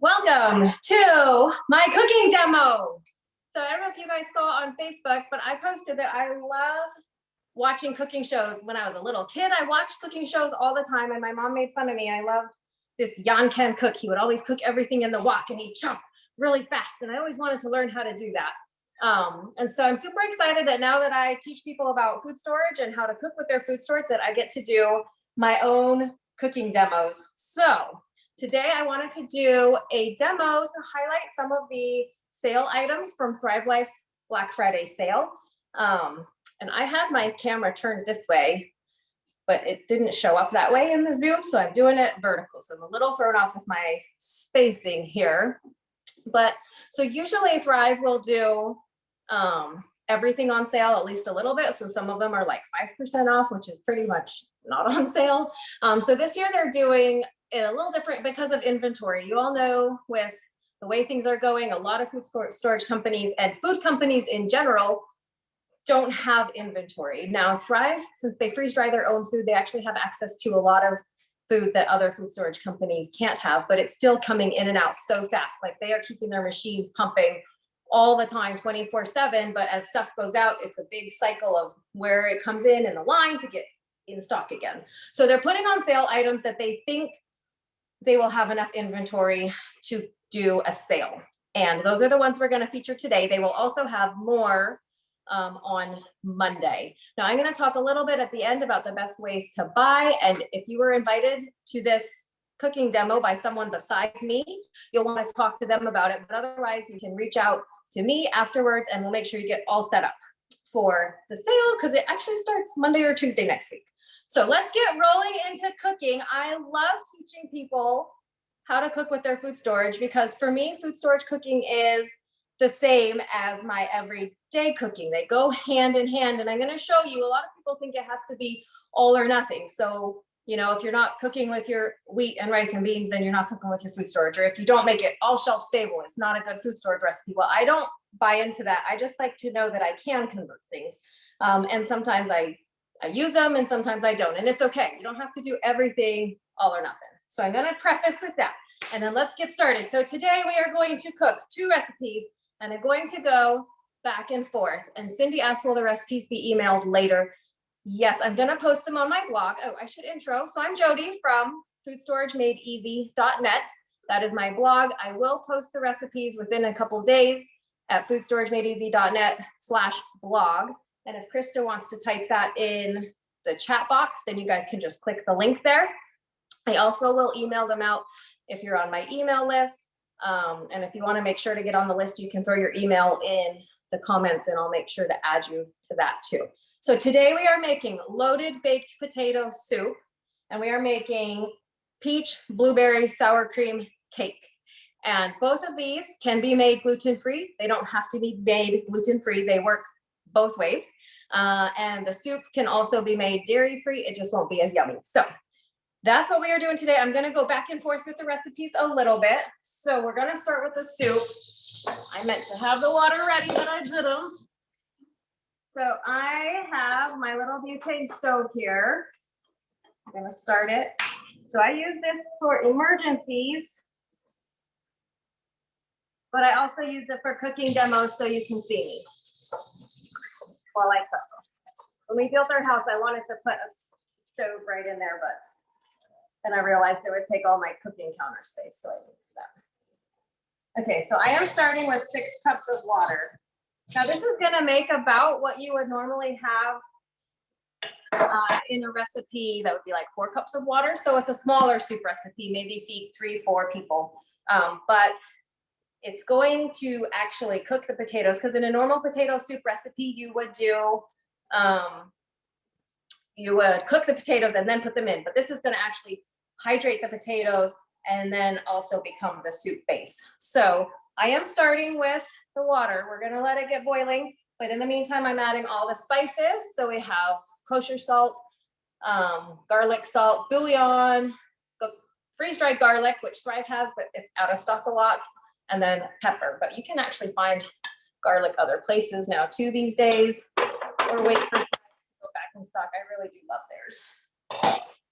Welcome to my cooking demo. So I don't know if you guys saw on Facebook, but I posted that I love watching cooking shows. When I was a little kid, I watched cooking shows all the time, and my mom made fun of me. I loved this Jan Ken cook. He would always cook everything in the wok, and he'd chop really fast, and I always wanted to learn how to do that. And so I'm super excited that now that I teach people about food storage and how to cook with their food storage, that I get to do my own cooking demos. So today I wanted to do a demo to highlight some of the sale items from Thrive Life's Black Friday sale. And I had my camera turned this way, but it didn't show up that way in the Zoom, so I'm doing it vertical. So I'm a little thrown off with my spacing here. But so usually Thrive will do everything on sale, at least a little bit. So some of them are like 5% off, which is pretty much not on sale. So this year they're doing it a little different because of inventory. You all know with the way things are going, a lot of food storage companies and food companies in general don't have inventory. Now Thrive, since they freeze dry their own food, they actually have access to a lot of food that other food storage companies can't have, but it's still coming in and out so fast. Like they are keeping their machines pumping all the time, 24/7, but as stuff goes out, it's a big cycle of where it comes in the line to get in stock again. So they're putting on sale items that they think they will have enough inventory to do a sale. And those are the ones we're going to feature today. They will also have more on Monday. Now I'm going to talk a little bit at the end about the best ways to buy. And if you were invited to this cooking demo by someone besides me, you'll want to talk to them about it. But otherwise, you can reach out to me afterwards and we'll make sure you get all set up for the sale because it actually starts Monday or Tuesday next week. So let's get rolling into cooking. I love teaching people how to cook with their food storage because for me, food storage cooking is the same as my everyday cooking. They go hand in hand. And I'm going to show you, a lot of people think it has to be all or nothing. So, you know, if you're not cooking with your wheat and rice and beans, then you're not cooking with your food storage. Or if you don't make it all shelf stable, it's not a good food storage recipe. Well, I don't buy into that. I just like to know that I can convert things. And sometimes I use them and sometimes I don't. And it's okay. You don't have to do everything all or nothing. So I'm going to preface with that. And then let's get started. So today we are going to cook 2 recipes. And I'm going to go back and forth. And Cindy asked, will the recipes be emailed later? Yes, I'm going to post them on my blog. Oh, I should intro. So I'm Jody from foodstorageMadeEasy.net. That is my blog. I will post the recipes within a couple days at foodstorageMadeEasy.net/blog. And if Krista wants to type that in the chat box, then you guys can just click the link there. I also will email them out if you're on my email list. And if you want to make sure to get on the list, you can throw your email in the comments and I'll make sure to add you to that too. So today we are making loaded baked potato soup and we are making peach blueberry sour cream cake. And both of these can be made gluten-free. They don't have to be made gluten-free. They work both ways. And the soup can also be made dairy-free. It just won't be as yummy. So that's what we are doing today. I'm going to go back and forth with the recipes a little bit. So we're going to start with the soup. I meant to have the water ready, but I didn't. So I have my little butane stove here. I'm going to start it. So I use this for emergencies, but I also use it for cooking demos so you can see me while I cook. When we built our house, I wanted to put a stove right in there, but then I realized it would take all my cooking counter space, so I didn't do that. Okay, so I am starting with 6 cups of water. Now this is gonna make about what you would normally have in a recipe that would be like 4 cups of water. So it's a smaller soup recipe, maybe feed 3-4 people. But it's going to actually cook the potatoes because in a normal potato soup recipe, you would do, you would cook the potatoes and then put them in, but this is gonna actually hydrate the potatoes and then also become the soup base. So I am starting with the water. We're gonna let it get boiling, but in the meantime, I'm adding all the spices. So we have kosher salt, garlic salt, bouillon, freeze-dried garlic, which Thrive has, but it's out of stock a lot, and then pepper. But you can actually find garlic other places now too these days, or wait for Thrive to go back in stock. I really do love theirs.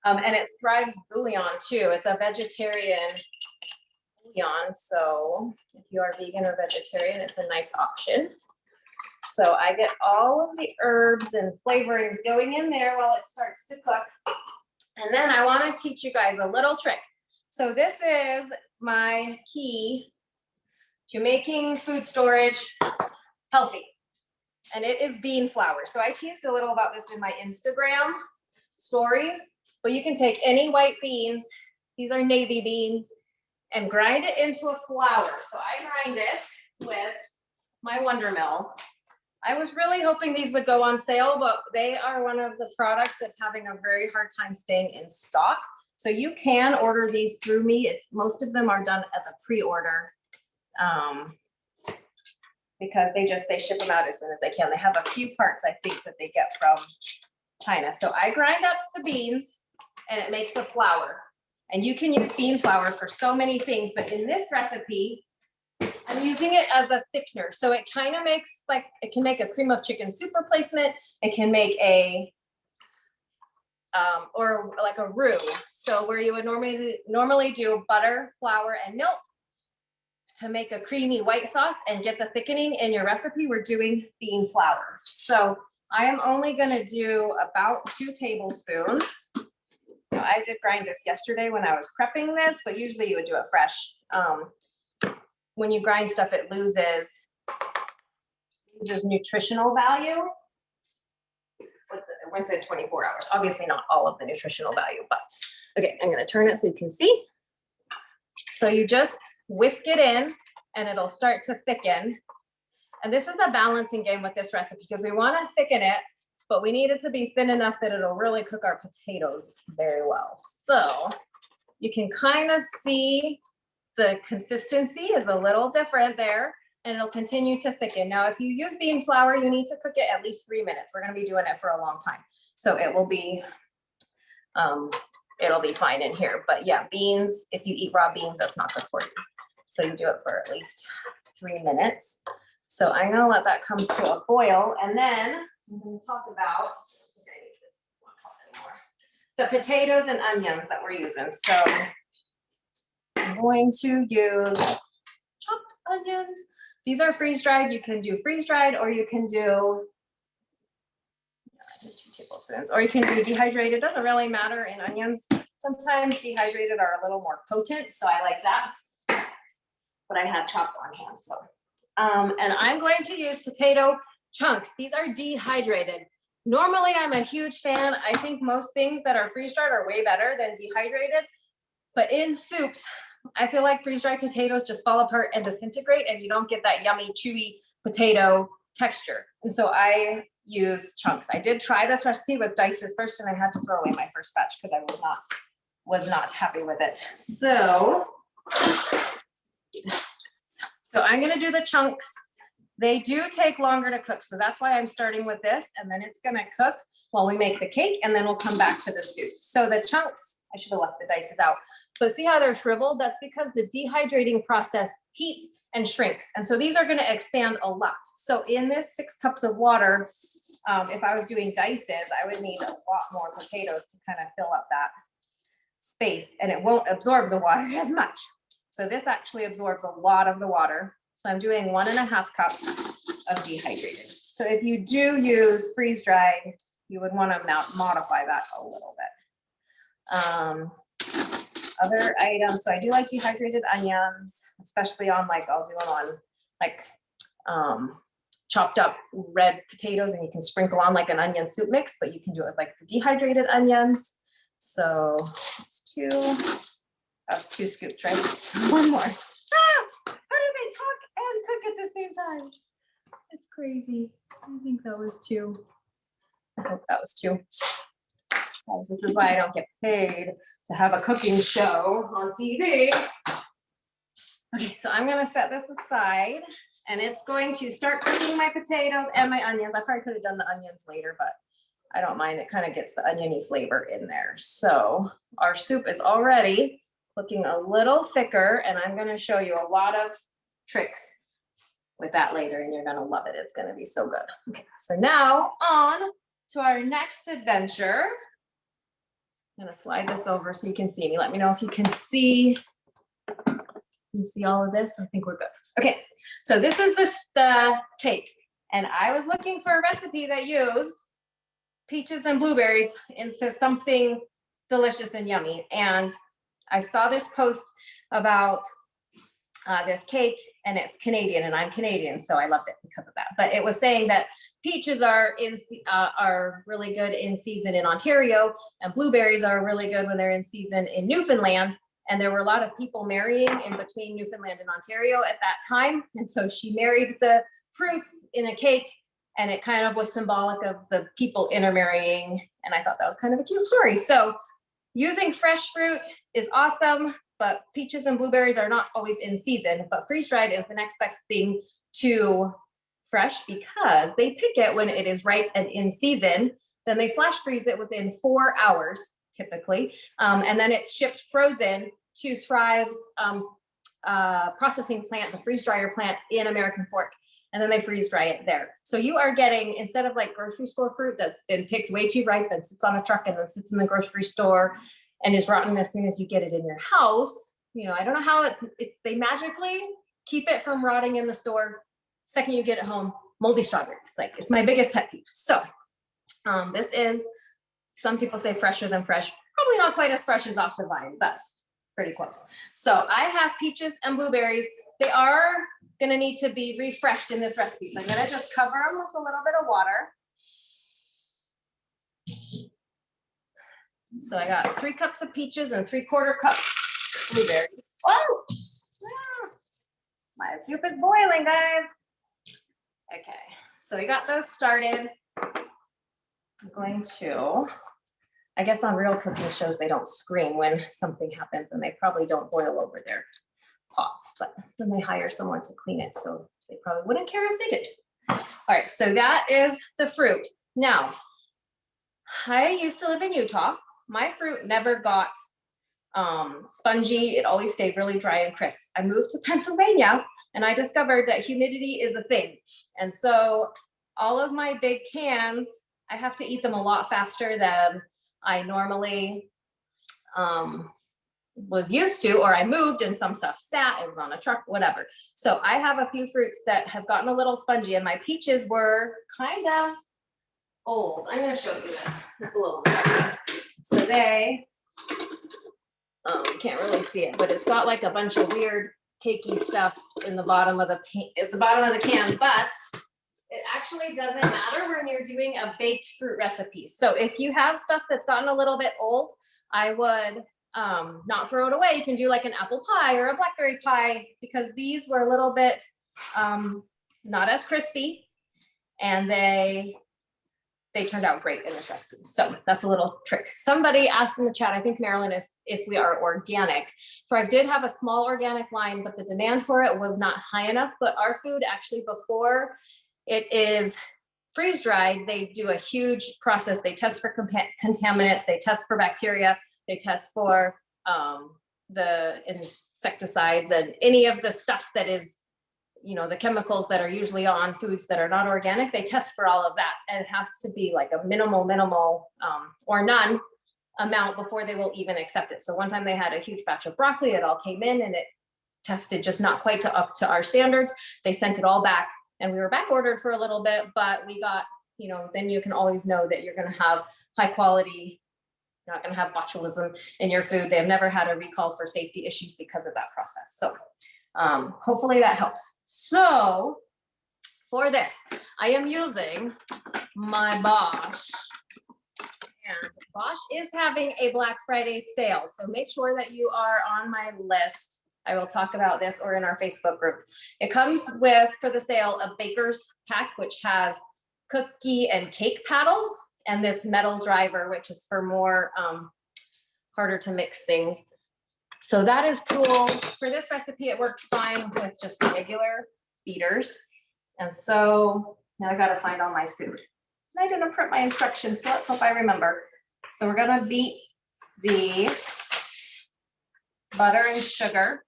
And it's Thrive's bouillon too. It's a vegetarian bouillon. So if you are vegan or vegetarian, it's a nice option. So I get all of the herbs and flavorings going in there while it starts to cook. And then I want to teach you guys a little trick. So this is my key to making food storage healthy. And it is bean flour. So I teased a little about this in my Instagram stories, but you can take any white beans, these are navy beans, and grind it into a flour. So I grind it with my Wonder Mill. I was really hoping these would go on sale, but they are one of the products that's having a very hard time staying in stock. So you can order these through me. Most of them are done as a pre-order because they ship them out as soon as they can. They have a few parts I think that they get from China. So I grind up the beans and it makes a flour. And you can use bean flour for so many things, but in this recipe, I'm using it as a thickener. So it kind of makes it can make a cream of chicken soup replacement. It can make a, or like a roux. So where you would normally do butter, flour, and milk to make a creamy white sauce and get the thickening in your recipe, we're doing bean flour. So I am only gonna do about 2 tablespoons. Now, I did grind this yesterday when I was prepping this, but usually you would do it fresh. When you grind stuff, it loses nutritional value within 24 hours. Obviously not all of the nutritional value, but okay, I'm gonna turn it so you can see. So you just whisk it in and it'll start to thicken. And this is a balancing game with this recipe because we wanna thicken it, but we need it to be thin enough that it'll really cook our potatoes very well. So you can kind of see the consistency is a little different there and it'll continue to thicken. Now, if you use bean flour, you need to cook it at least 3 minutes. We're gonna be doing it for a long time. So it will be, it'll be fine in here. But yeah, beans, if you eat raw beans, that's not good for you. So you do it for at least 3 minutes. So I'm gonna let that come to a boil and then I'm gonna talk about, the potatoes and onions that we're using. So I'm going to use chopped onions. These are freeze-dried. You can do freeze-dried or you can do 2 tablespoons, or you can do dehydrated. Doesn't really matter in onions. Sometimes dehydrated are a little more potent, so I like that. But I had chopped on hand, so. And I'm going to use potato chunks. These are dehydrated. Normally, I'm a huge fan. I think most things that are freeze-dried are way better than dehydrated. But in soups, I feel like freeze-dried potatoes just fall apart and disintegrate and you don't get that yummy, chewy potato texture. And so I use chunks. I did try this recipe with dices first and I had to throw away my first batch because I was not happy with it. So I'm gonna do the chunks. They do take longer to cook. So that's why I'm starting with this and then it's gonna cook while we make the cake and then we'll come back to the soup. So the chunks, I should have left the dices out. But see how they're shriveled? That's because the dehydrating process heats and shrinks. And so these are gonna expand a lot. So in this 6 cups of water, if I was doing dices, I would need a lot more potatoes to kind of fill up that space and it won't absorb the water as much. So this actually absorbs a lot of the water. So I'm doing 1.5 cups of dehydrated. So if you do use freeze-dried, you would wanna modify that a little bit. Other items, so I do like dehydrated onions, especially on I'll do them on chopped up red potatoes and you can sprinkle on like an onion soup mix, but you can do it with like the dehydrated onions. So that's 2 scoops, right? One more. Ah, how do they talk and cook at the same time? It's crazy. I think that was 2. I hope that was 2. Guys, this is why I don't get paid to have a cooking show on TV. Okay, so I'm gonna set this aside and it's going to start cooking my potatoes and my onions. I probably could have done the onions later, but I don't mind. It kind of gets the oniony flavor in there. So our soup is already looking a little thicker and I'm gonna show you a lot of tricks with that later and you're gonna love it. It's gonna be so good. Okay, so now on to our next adventure. I'm gonna slide this over so you can see me. Let me know if you can see You see all of this? I think we're good. Okay, so this is the cake. And I was looking for a recipe that used peaches and blueberries into something delicious and yummy. And I saw this post about this cake, and it's Canadian, and I'm Canadian, so I loved it because of that. But it was saying that peaches are really good in season in Ontario, and blueberries are really good when they're in season in Newfoundland. And there were a lot of people marrying in between Newfoundland and Ontario at that time. And so she married the fruits in a cake, and it kind of was symbolic of the people intermarrying. And I thought that was kind of a cute story. So using fresh fruit is awesome, but peaches and blueberries are not always in season, but freeze-dried is the next best thing to fresh because they pick it when it is ripe and in season. Then they flash freeze it within 4 hours, typically. And then it's shipped frozen to Thrive's processing plant, the freeze dryer plant in American Fork. And then they freeze dry it there. So you are getting, instead of like grocery store fruit that's been picked way too ripe and sits on a truck and then sits in the grocery store and is rotten as soon as you get it in your house, you know, I don't know how they magically keep it from rotting in the store. Second you get it home, moldy strawberries. Like, it's my biggest pet peeve. So this is, some people say fresher than fresh, probably not quite as fresh as off the vine, but pretty close. So I have peaches and blueberries. They are gonna need to be refreshed in this recipe. So I'm gonna just cover them with a little bit of water. So I got 3 cups of peaches and 3/4 cups blueberries. Oh, yeah. My soup is boiling, guys. Okay, so we got those started. I'm going to, I guess on real cooking shows, they don't scream when something happens, and they probably don't boil over their pots, but then they hire someone to clean it, so they probably wouldn't care if they did. All right, so that is the fruit. Now, I used to live in Utah. My fruit never got spongy. It always stayed really dry and crisp. I moved to Pennsylvania, and I discovered that humidity is a thing. And so all of my big cans, I have to eat them a lot faster than I normally was used to, or I moved and some stuff sat, it was on a truck, whatever. So I have a few fruits that have gotten a little spongy, and my peaches were kind of old. I'm going to show you this. It's a little bit. So they, you can't really see it, but it's got like a bunch of weird cakey stuff in the bottom of the can, but it actually doesn't matter when you're doing a baked fruit recipe. So if you have stuff that's gotten a little bit old, I would not throw it away. You can do like an apple pie or a blackberry pie, because these were a little bit not as crispy, and they turned out great in this recipe. So that's a little trick. Somebody asked in the chat, I think Marilyn, if we are organic. Thrive did have a small organic line, but the demand for it was not high enough. But our food, actually, before it is freeze dried, they do a huge process. They test for contaminants, they test for bacteria, they test for the insecticides and any of the stuff that is, you know, the chemicals that are usually on foods that are not organic. They test for all of that, and it has to be like a minimal or none amount before they will even accept it. So one time they had a huge batch of broccoli, it all came in and it tested just not quite up to our standards. They sent it all back, and we were back ordered for a little bit, but we got, you know, then you can always know that you're going to have high quality, you're not going to have botulism in your food. They have never had a recall for safety issues because of that process. So hopefully that helps. So for this, I am using my Bosch, and Bosch is having a Black Friday sale. So make sure that you are on my list. I will talk about this, or in our Facebook group. It comes with, for the sale, a baker's pack, which has cookie and cake paddles, and this metal driver, which is for more harder to mix things. So that is cool. For this recipe, it worked fine with just regular beaters. And so now I got to find all my food. And I didn't print my instructions, so let's hope I remember. So we're going to beat the butter and sugar.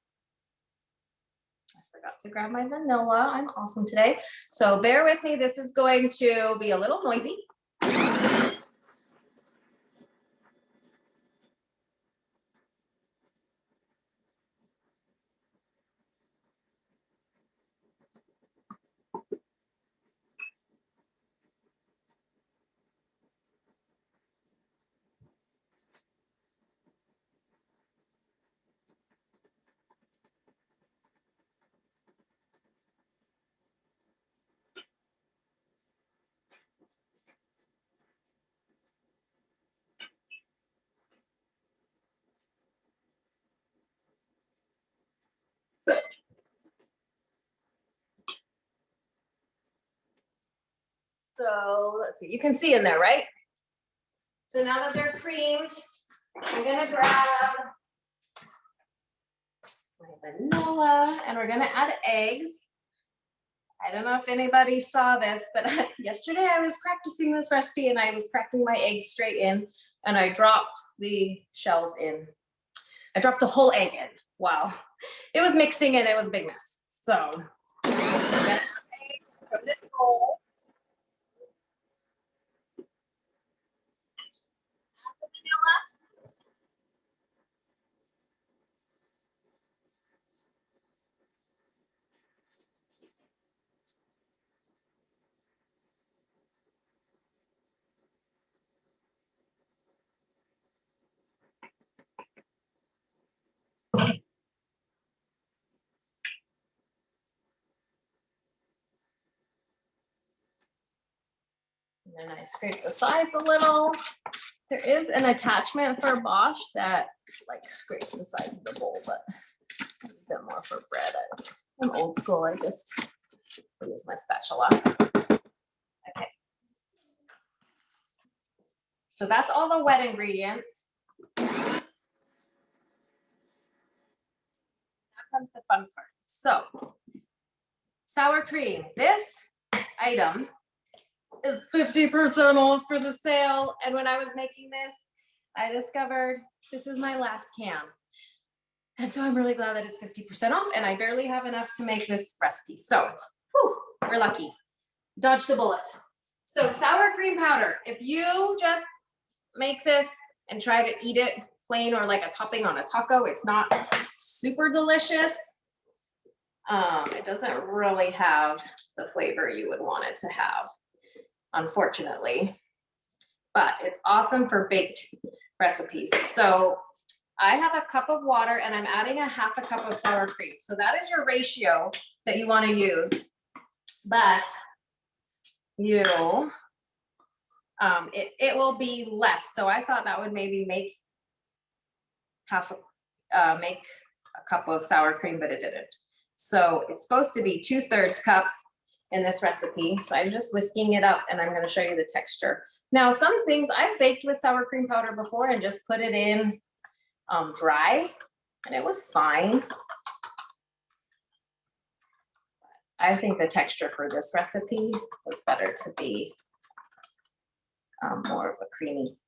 I forgot to grab my vanilla. I'm awesome today. So bear with me. This is going to be a little noisy. So let's see, you can see in there, right? So now that they're creamed, I'm gonna grab my vanilla and we're gonna add eggs. I don't know if anybody saw this, but yesterday I was practicing this recipe and I was cracking my eggs straight in and I dropped the shells in. I dropped the whole egg in. Wow. It was mixing and it was a big mess. So I'm gonna add eggs from this bowl. Add the vanilla. And then I scrape the sides a little. There is an attachment for Bosch that like scrapes the sides of the bowl, but I use it more for bread. I'm old school, I just use my spatula. Okay. So that's all the wet ingredients. Now comes the fun part. So sour cream. This item is 50% off for the sale. And when I was making this, I discovered this is my last can. And so I'm really glad that it's 50% off and I barely have enough to make this recipe. So whew, we're lucky. Dodged the bullet. So sour cream powder, if you just make this and try to eat it plain or like a topping on a taco, it's not super delicious. It doesn't really have the flavor you would want it to have, unfortunately, but it's awesome for baked recipes. So I have a cup of water and I'm adding a half a cup of sour cream. So that is your ratio that you want to use, but you, it will be less. So I thought that would maybe make make a cup of sour cream, but it didn't. So it's supposed to be 2/3 cup in this recipe. So I'm just whisking it up and I'm going to show you the texture. Now, some things I've baked with sour cream powder before and just put it in dry and it was fine. I think the texture for this recipe was better to be more of a creamy,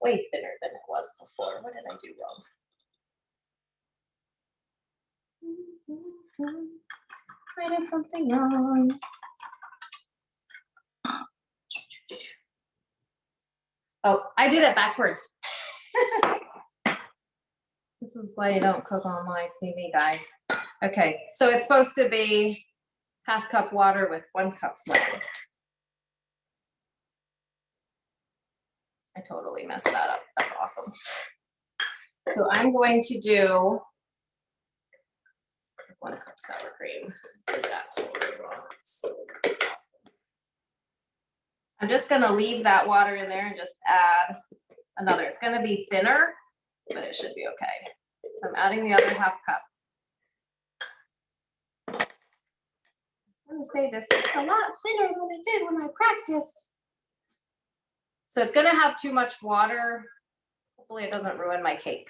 way thinner than it was before. What did I do wrong? I did something wrong. Oh, I did it backwards. This is why you don't cook on live TV, guys. Okay, so it's supposed to be half cup water with 1 cup slurry. I totally messed that up. That's awesome. So I'm going to do 1 cup sour cream. That's totally wrong. So awesome. I'm just gonna leave that water in there and just add another. It's gonna be thinner, but it should be okay. So I'm adding the other half cup. I'm gonna say this, it's a lot thinner than it did when I practiced. So it's gonna have too much water. Hopefully it doesn't ruin my cake.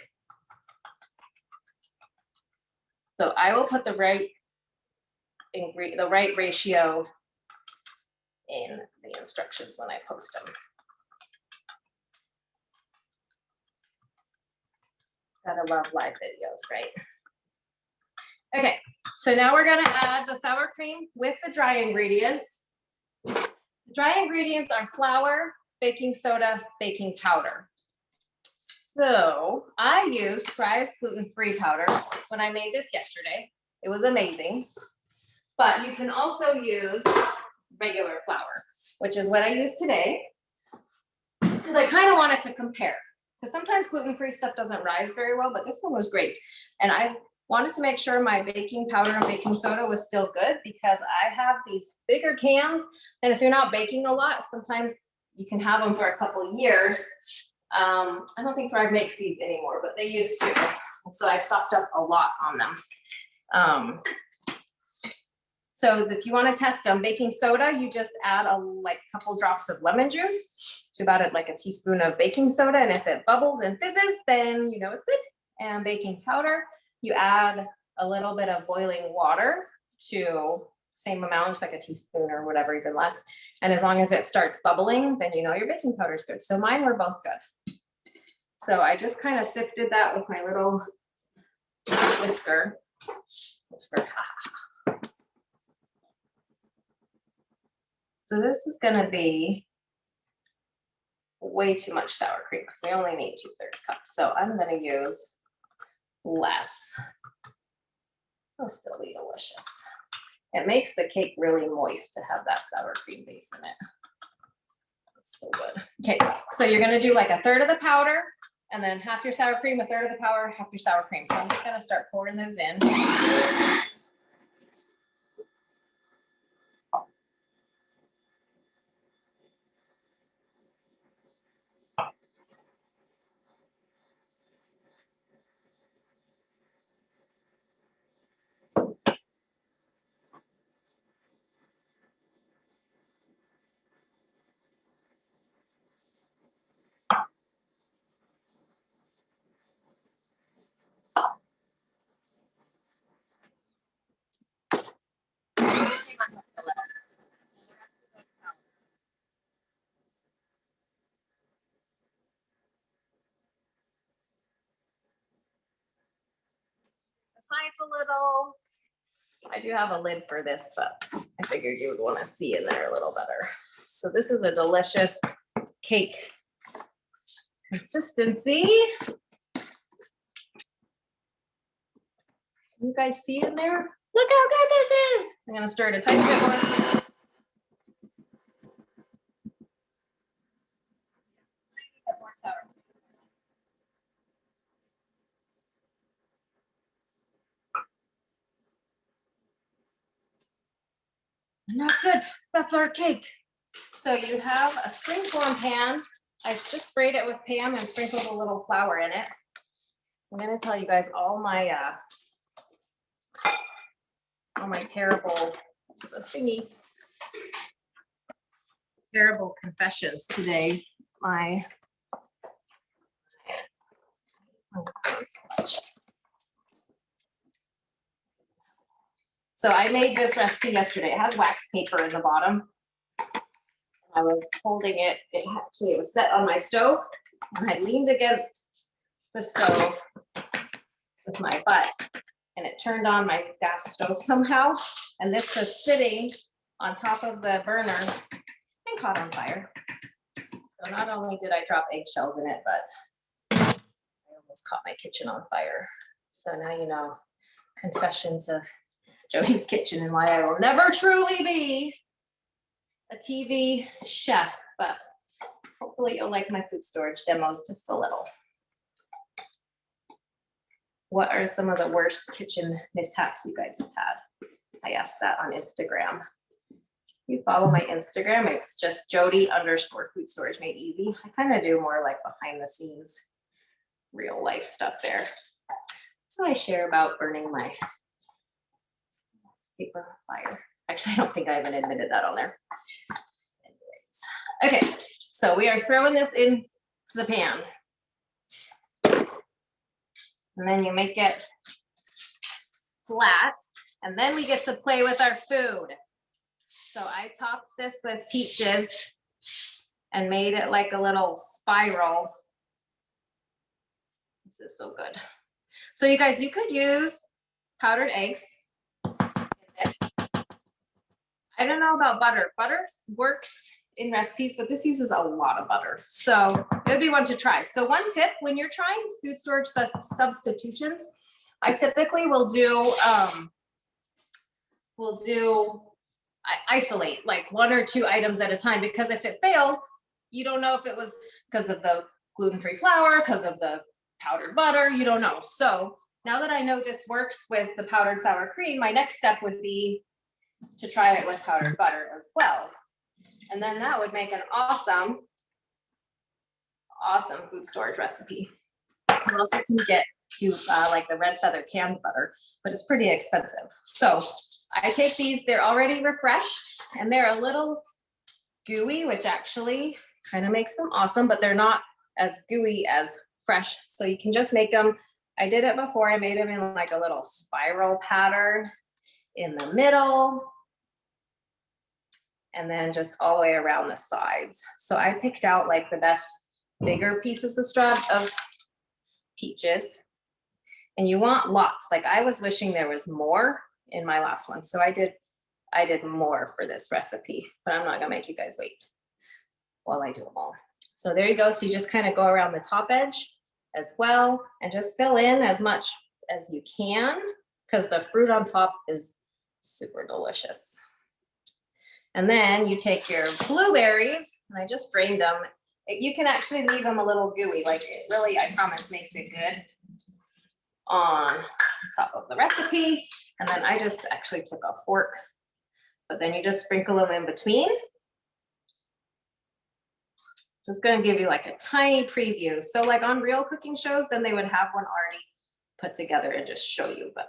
So I will put the right ratio in the instructions when I post them. Gotta love live videos, right? Okay, so now we're gonna add the sour cream with the dry ingredients. The dry ingredients are flour, baking soda, baking powder. So I used Thrive's gluten-free powder when I made this yesterday. It was amazing. But you can also use regular flour, which is what I use today, because I kind of wanted to compare. Because sometimes gluten-free stuff doesn't rise very well, but this one was great. And I wanted to make sure my baking powder and baking soda was still good, because I have these bigger cans, and if you're not baking a lot, sometimes you can have them for a couple of years. I don't think Thrive makes these anymore, but they used to. So I stocked up a lot on them. So if you want to test them, baking soda, you just add a couple drops of lemon juice to about like a teaspoon of baking soda. And if it bubbles and fizzes, then you know it's good. And baking powder, you add a little bit of boiling water to same amount, just like a teaspoon or whatever, even less. And as long as it starts bubbling, then you know your baking powder is good. So mine were both good. So I just kind of sifted that with my little whisker. So this is going to be way too much sour cream because we only need 2/3 cups. So I'm going to use less. It'll still be delicious. It makes the cake really moist to have that sour cream base in it. It's so good. Okay, so you're going to do like 1/3 of the powder and then half your sour cream, 1/3 of the powder, half your sour cream. So I'm just going to start pouring those in. Sides a little. I do have a lid for this, but I figured you would want to see in there a little better. So this is a delicious cake consistency. You guys see in there? Look how good this is. I'm going to stir it a tiny bit more. And that's it. That's our cake. So you have a springform pan. I just sprayed it with Pam and sprinkled a little flour in it. I'm going to tell you guys all my terrible confessions today. So I made this recipe yesterday. It has wax paper in the bottom. I was holding it. It was set on my stove, and I leaned against the stove with my butt, and it turned on my gas stove somehow. And this was sitting on top of the burner and caught on fire. So not only did I drop eggshells in it, but I almost caught my kitchen on fire. So now you know confessions of Jody's kitchen and why I will never truly be a TV chef, but hopefully you'll like my food storage demos just a little. What are some of the worst kitchen mishaps you guys have had? I asked that on Instagram. You follow my Instagram, it's just Jody_food storage made easy. I kind of do more like behind the scenes, real life stuff there. So I share about burning my paper on fire. Actually, I don't think I even admitted that on there. Anyways. Okay, so we are throwing this in the pan. And then you make it flat, and then we get to play with our food. So I topped this with peaches and made it like a little spiral. This is so good. So you guys, you could use powdered eggs in this. I don't know about butter. Butter works in recipes, but this uses a lot of butter. So it would be one to try. So one tip, when you're trying food storage substitutions, I typically will isolate like 1 or 2 items at a time, because if it fails, you don't know if it was because of the gluten-free flour, because of the powdered butter, you don't know. So now that I know this works with the powdered sour cream, my next step would be to try it with powdered butter as well. And then that would make an awesome food storage recipe. You also can do like the red feather canned butter, but it's pretty expensive. So I take these, they're already refreshed and they're a little gooey, which actually kind of makes them awesome, but they're not as gooey as fresh. So you can just make them. I did it before. I made them in like a little spiral pattern in the middle and then just all the way around the sides. So I picked out like the best bigger pieces of peaches, and you want lots. Like I was wishing there was more in my last one. So I did more for this recipe, but I'm not gonna make you guys wait while I do them all. So there you go. So you just kind of go around the top edge as well and just fill in as much as you can because the fruit on top is super delicious. And then you take your blueberries, and I just drained them. You can actually leave them a little gooey, like it really, I promise, makes it good on top of the recipe. And then I just actually took a fork, but then you just sprinkle them in between. Just gonna give you like a tiny preview. So like on real cooking shows, then they would have one already put together and just show you, but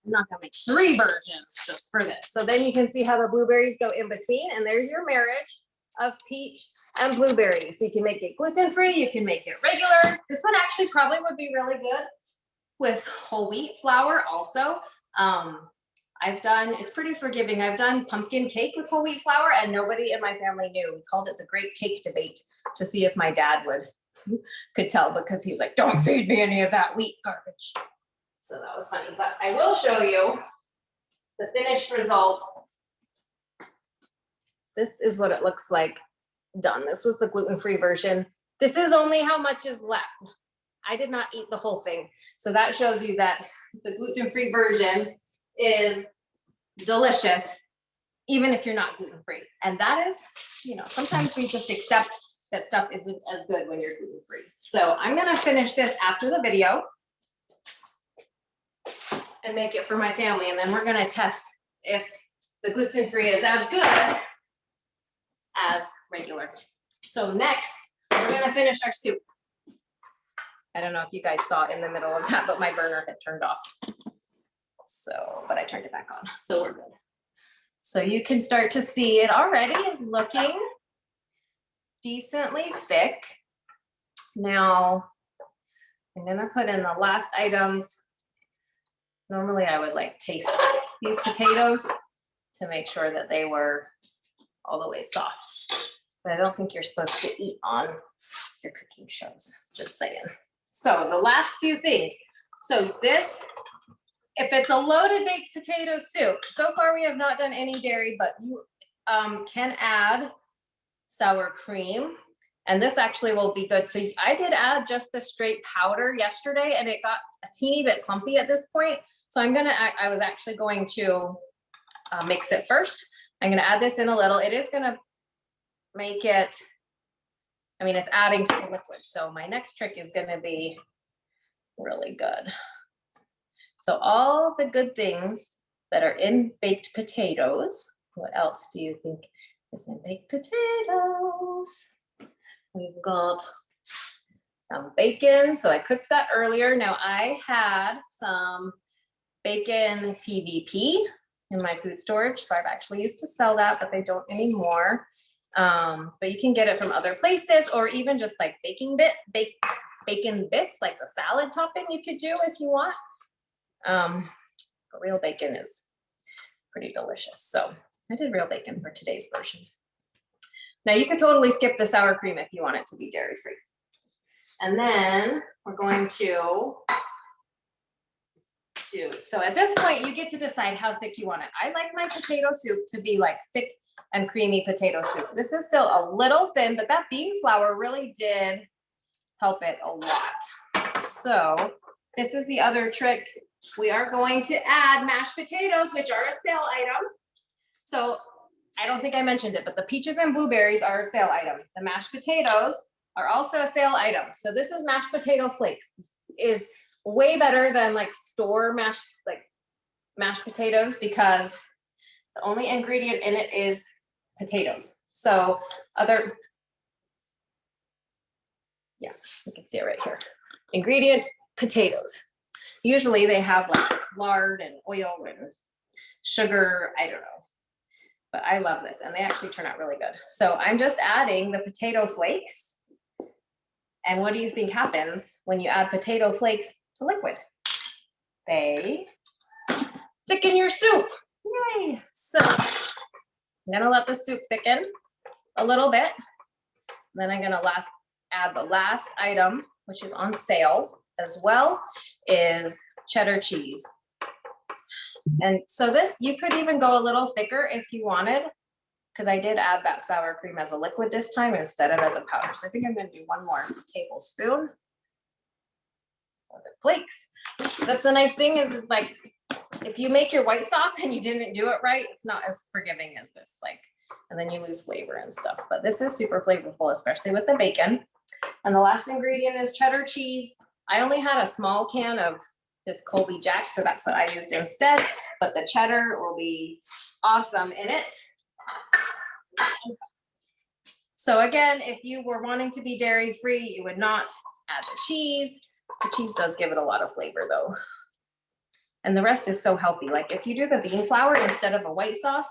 I'm not gonna make 3 versions just for this. So then you can see how the blueberries go in between, and there's your marriage of peach and blueberry. So you can make it gluten-free, you can make it regular. This one actually probably would be really good with whole wheat flour also. It's pretty forgiving. I've done pumpkin cake with whole wheat flour and nobody in my family knew. We called it the great cake debate to see if my dad could tell, because he was like, don't feed me any of that wheat garbage. So that was funny, but I will show you the finished result. This is what it looks like done. This was the gluten-free version. This is only how much is left. I did not eat the whole thing. So that shows you that the gluten-free version is delicious, even if you're not gluten-free. And that is, sometimes we just accept that stuff isn't as good when you're gluten-free. So I'm gonna finish this after the video and make it for my family. And then we're gonna test if the gluten-free is as good as regular. So next, we're gonna finish our soup. I don't know if you guys saw in the middle of that, but my burner had turned off. So, but I turned it back on, so we're good. So you can start to see it already is looking decently thick. Now, I'm gonna put in the last items. Normally I would like taste these potatoes to make sure that they were all the way soft. But I don't think you're supposed to eat on your cooking shows, just saying. So the last few things. So this, if it's a loaded baked potato soup, so far we have not done any dairy, but you can add sour cream. And this actually will be good. So I did add just the straight powder yesterday and it got a teeny bit clumpy at this point. So I was actually going to mix it first. I'm gonna add this in a little. It is gonna make it, it's adding to the liquid. So my next trick is gonna be really good. So all the good things that are in baked potatoes, what else do you think is in baked potatoes? We've got some bacon. So I cooked that earlier. Now I had some bacon TVP in my food storage. So I've actually used to sell that, but they don't anymore. But you can get it from other places, or even just like bacon bits, like the salad topping you could do if you want. But real bacon is pretty delicious. So I did real bacon for today's version. Now you could totally skip the sour cream if you want it to be dairy free. And then we're going to so at this point you get to decide how thick you want it. I like my potato soup to be like thick and creamy potato soup. This is still a little thin, but that bean flour really did help it a lot. So this is the other trick. We are going to add mashed potatoes, which are a sale item. So I don't think I mentioned it, but the peaches and blueberries are a sale item. The mashed potatoes are also a sale item. So this is mashed potato flakes. Is way better than like store mashed potatoes because the only ingredient in it is potatoes. So you can see it right here. Ingredient, potatoes. Usually they have like lard and oil and sugar, I don't know. But I love this, and they actually turn out really good. So I'm just adding the potato flakes. And what do you think happens when you add potato flakes to liquid? They thicken your soup. Yay! So I'm gonna let the soup thicken a little bit. Then I'm gonna add the last item, which is on sale as well, is cheddar cheese. And so this, you could even go a little thicker if you wanted, because I did add that sour cream as a liquid this time instead of as a powder. So I think I'm gonna do 1 more tablespoon of the flakes. That's the nice thing is like, if you make your white sauce and you didn't do it right, it's not as forgiving as this, like, and then you lose flavor and stuff. But this is super flavorful, especially with the bacon. And the last ingredient is cheddar cheese. I only had a small can of this Colby Jack, so that's what I used instead, but the cheddar will be awesome in it. So again, if you were wanting to be dairy free, you would not add the cheese. The cheese does give it a lot of flavor though. And the rest is so healthy. Like if you do the bean flour instead of a white sauce,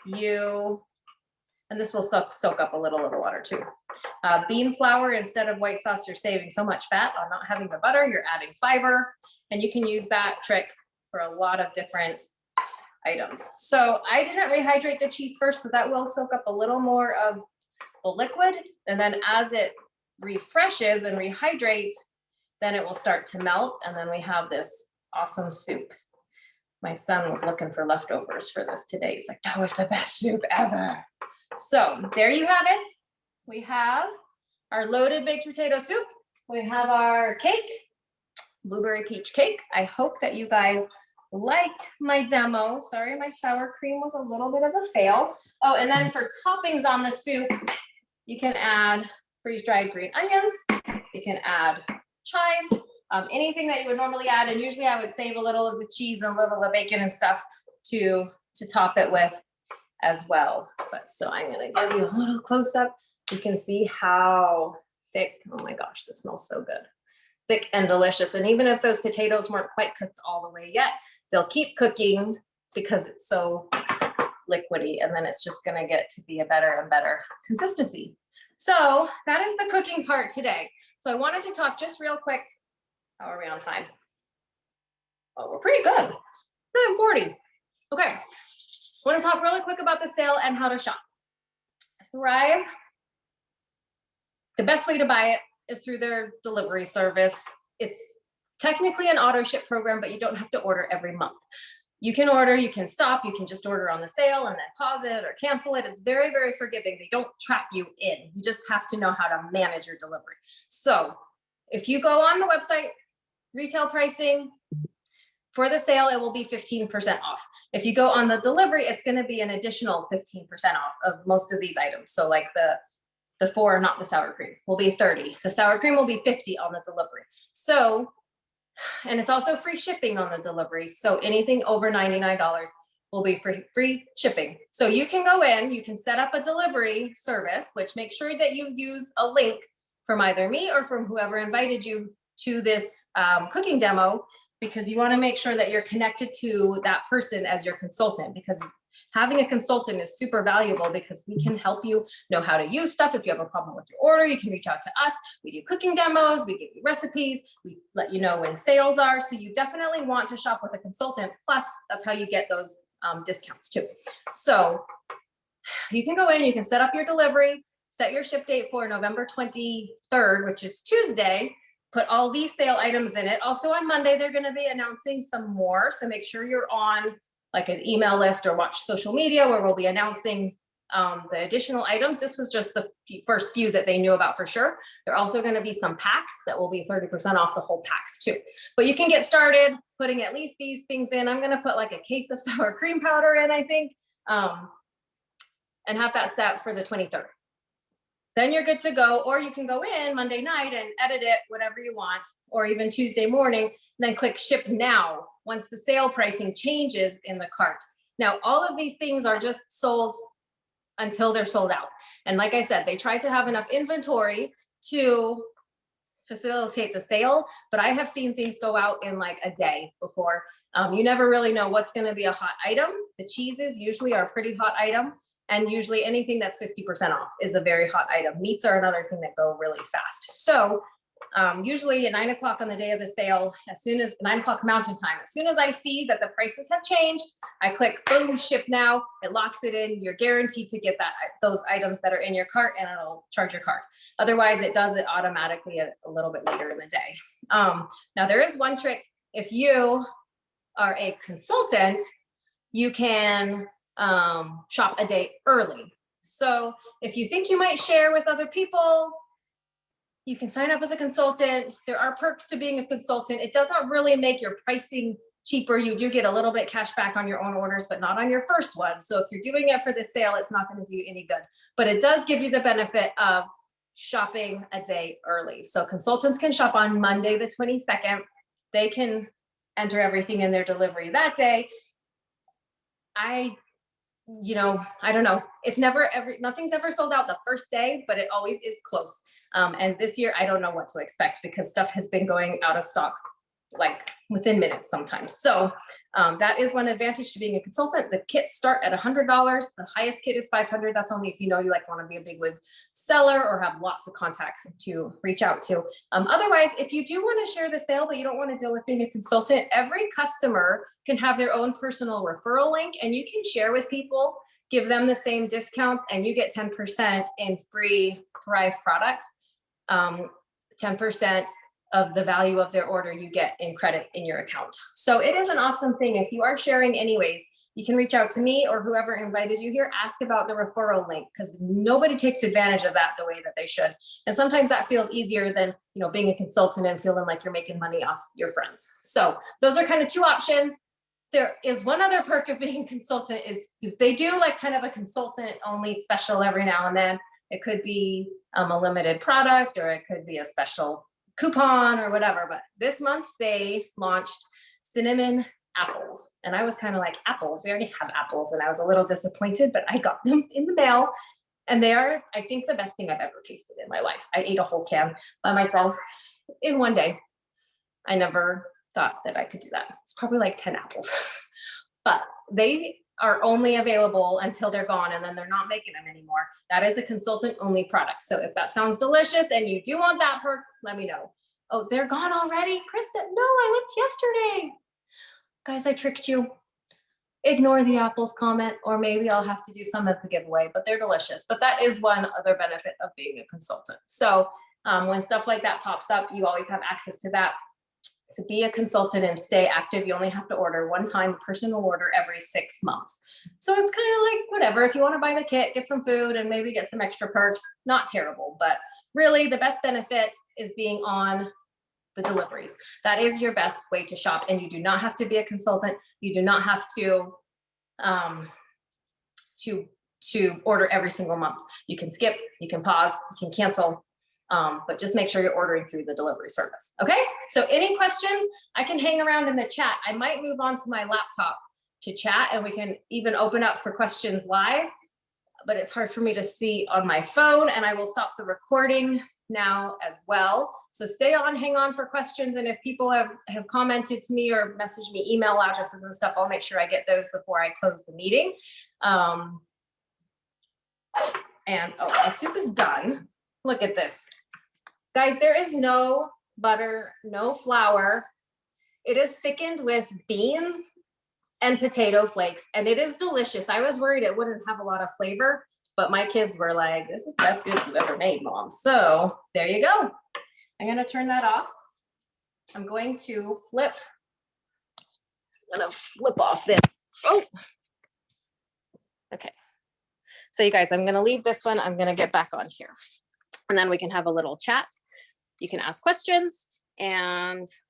and this will soak up a little of the water too. Bean flour instead of white sauce, you're saving so much fat on not having the butter, you're adding fiber, and you can use that trick for a lot of different items. So I didn't rehydrate the cheese first, so that will soak up a little more of the liquid. And then as it refreshes and rehydrates, then it will start to melt. And then we have this awesome soup. My son was looking for leftovers for this today. He's like, that was the best soup ever. So there you have it. We have our loaded baked potato soup. We have our cake, blueberry peach cake. I hope that you guys liked my demo. Sorry, my sour cream was a little bit of a fail. Oh, and then for toppings on the soup, you can add freeze-dried green onions. You can add chives, anything that you would normally add. And usually I would save a little of the cheese and a little of the bacon and stuff to top it with as well. But so I'm gonna give you a little close up. You can see how thick, oh my gosh, this smells so good. Thick and delicious. And even if those potatoes weren't quite cooked all the way yet, they'll keep cooking because it's so liquidy, and then it's just gonna get to be a better and better consistency. So that is the cooking part today. So I wanted to talk just real quick. How are we on time? Oh, we're pretty good. 9:40. Okay. I want to talk really quick about the sale and how to shop. Thrive, the best way to buy it is through their delivery service. It's technically an auto ship program, but you don't have to order every month. You can order, you can stop, you can just order on the sale and then pause it or cancel it. It's very, very forgiving. They don't trap you in. You just have to know how to manage your delivery. So if you go on the website, retail pricing, for the sale, it will be 15% off. If you go on the delivery, it's going to be an additional 15% off of most of these items. So like the 4, not the sour cream, will be 30. The sour cream will be 50 on the delivery. So, and it's also free shipping on the delivery. So anything over $99 will be free shipping. So you can go in, you can set up a delivery service, which make sure that you use a link from either me or from whoever invited you to this cooking demo, because you want to make sure that you're connected to that person as your consultant, because having a consultant is super valuable because we can help you know how to use stuff. If you have a problem with your order, you can reach out to us. We do cooking demos, we give you recipes, we let you know when sales are. So you definitely want to shop with a consultant. Plus, that's how you get those discounts too. So you can go in, you can set up your delivery, set your ship date for November 23rd, which is Tuesday. Put all these sale items in it. Also on Monday, they're going to be announcing some more. So make sure you're on like an email list or watch social media where we'll be announcing the additional items. This was just the first few that they knew about for sure. There are also going to be some packs that will be 30% off the whole packs too. But you can get started putting at least these things in. I'm going to put like a case of sour cream powder in, I think, and have that set for the 23rd. Then you're good to go, or you can go in Monday night and edit it, whatever you want, or even Tuesday morning, and then click ship now once the sale pricing changes in the cart. Now, all of these things are just sold until they're sold out. And like I said, they try to have enough inventory to facilitate the sale, but I have seen things go out in like a day before. You never really know what's going to be a hot item. The cheeses usually are a pretty hot item, and usually anything that's 50% off is a very hot item. Meats are another thing that go really fast. So usually at 9 o'clock on the day of the sale, as soon as 9 o'clock Mountain Time, as soon as I see that the prices have changed, I click boom, ship now. It locks it in. You're guaranteed to get those items that are in your cart, and it'll charge your card. Otherwise, it does it automatically a little bit later in the day. Now there is one trick. If you are a consultant, you can shop a day early. So if you think you might share with other people, you can sign up as a consultant. There are perks to being a consultant. It doesn't really make your pricing cheaper. You do get a little bit cash back on your own orders, but not on your first one. So if you're doing it for the sale, it's not going to do you any good, but it does give you the benefit of shopping a day early. So consultants can shop on Monday, the 22nd. They can enter everything in their delivery that day. I don't know. It's nothing's ever sold out the first day, but it always is close. And this year, I don't know what to expect because stuff has been going out of stock like within minutes sometimes. So that is one advantage to being a consultant. The kits start at $100. The highest kit is $500. That's only if you know you want to be a big wig seller or have lots of contacts to reach out to. Otherwise, if you do want to share the sale, but you don't want to deal with being a consultant, every customer can have their own personal referral link, and you can share with people, give them the same discounts, and you get 10% in free Thrive product. 10% of the value of their order you get in credit in your account. So it is an awesome thing. If you are sharing anyways, you can reach out to me or whoever invited you here, ask about the referral link, because nobody takes advantage of that the way that they should. And sometimes that feels easier than, being a consultant and feeling like you're making money off your friends. So those are kind of two options. There is one other perk of being a consultant is they do like kind of a consultant only special every now and then. It could be a limited product, or it could be a special coupon or whatever. But this month they launched cinnamon apples. And I was kind of like, apples? We already have apples. And I was a little disappointed, but I got them in the mail. And they are, I think, the best thing I've ever tasted in my life. I ate a whole can by myself in one day. I never thought that I could do that. It's probably like 10 apples. But they are only available until they're gone, and then they're not making them anymore. That is a consultant only product. So if that sounds delicious and you do want that perk, let me know. Oh, they're gone already? Krista, no, I looked yesterday. Guys, I tricked you. Ignore the apples comment, or maybe I'll have to do some as a giveaway, but they're delicious. But that is one other benefit of being a consultant. So when stuff like that pops up, you always have access to that. To be a consultant and stay active, you only have to order one time, a personal order every 6 months. So it's kind of like whatever. If you want to buy the kit, get some food and maybe get some extra perks, not terrible. But really the best benefit is being on the deliveries. That is your best way to shop. And you do not have to be a consultant. You do not have to order every single month. You can skip, you can pause, you can cancel. But just make sure you're ordering through the delivery service. Okay, so any questions? I can hang around in the chat. I might move on to my laptop to chat, and we can even open up for questions live, but it's hard for me to see on my phone, and I will stop the recording now as well. So stay on, hang on for questions, and if people have commented to me or messaged me email addresses and stuff, I'll make sure I get those before I close the meeting. And my soup is done. Look at this. Guys, there is no butter, no flour. It is thickened with beans and potato flakes, and it is delicious. I was worried it wouldn't have a lot of flavor, but my kids were like, this is the best soup you've ever made, Mom. So there you go. I'm gonna turn that off. I'm going to flip off this. Oh, okay. So you guys, I'm gonna leave this one. I'm gonna get back on here, and then we can have a little chat. You can ask questions, and